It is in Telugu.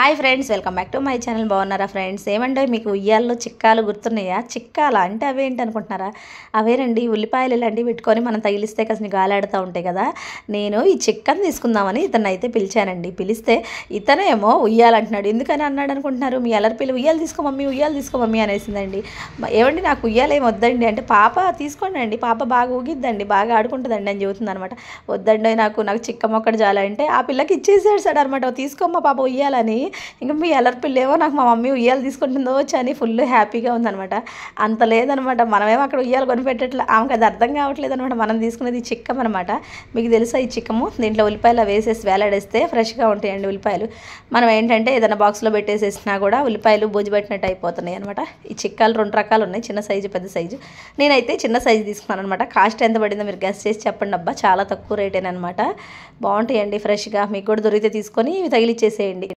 Hi friends, welcome back to my channel. బాగున్నారా ఫ్రెండ్స్? ఏమంటే మీకు ఉయ్యాల్లో చిక్కాలు గుర్తున్నాయా? చిక్కాలా అంటే అవేంటి అనుకుంటున్నారా? అవేనండి, ఉల్లిపాయలు ఇలాంటివి పెట్టుకొని మనం తగిలిస్తే కాసిన గాలాడుతూ ఉంటాయి కదా. నేను ఈ చిక్కను తీసుకుందామని ఇతను అయితే పిలిచానండి. పిలిస్తే ఇతనేమో ఉయ్యాలంటున్నాడు. ఎందుకని అన్నాడు అనుకుంటున్నారు? మీ అల్లరి పిల్ల ఉయ్యాలు తీసుకో మమ్మీ అనేసిందండి. ఏమండి, నాకు ఉయ్యాలు ఏమి వద్దండి అంటే, పాప తీసుకోండి అండి, పాప బాగా ఊగిద్దండి, బాగా ఆడుకుంటుందండి అని చెబుతుంది అనమాట. వద్దండి, నాకు చిక్క మొక్కడు చాలంటే ఆ పిల్లకి ఇచ్చేసాడు అనమాట. తీసుకోమ్మా పాప ఉయ్యాలని. ఇంకా మీ అల్లరి పిల్ల ఏమో నాకు మా మమ్మీ ఉయ్యాలు తీసుకుంటుందో అని ఫుల్ హ్యాపీగా ఉందనమాట. అంత లేదనమాట, మనమేమో అక్కడ ఉయ్యాలు కొనిపెట్టట్లే. ఆమెకు అది అర్థం కావట్లేదు అనమాట. మనం తీసుకునేది చిక్కం అనమాట. మీకు తెలుసా ఈ చిక్కము? దీంట్లో ఉల్లిపాయలు వేసేసి వేలాడేస్తే ఫ్రెష్గా ఉంటాయండి ఉల్లిపాయలు. మనం ఏంటంటే ఏదైనా బాక్స్లో పెట్టేసేసినా కూడా ఉల్లిపాయలు బూజు పెట్టినట్టు అయిపోతున్నాయి అనమాట. ఈ చిక్కాలు 2 రకాలు ఉన్నాయి, చిన్న సైజు పెద్ద సైజు. నేనైతే చిన్న సైజు తీసుకున్నాను అనమాట. కాస్ట్ ఎంత పడిందో మీరు గెస్ చేసి చెప్పండి. అబ్బా, చాలా తక్కువ రేటేనమాట. బాగుంటాయండి ఫ్రెష్గా. మీకు కూడా దొరికితే తీసుకొని తగిలిచ్చేసేయండి.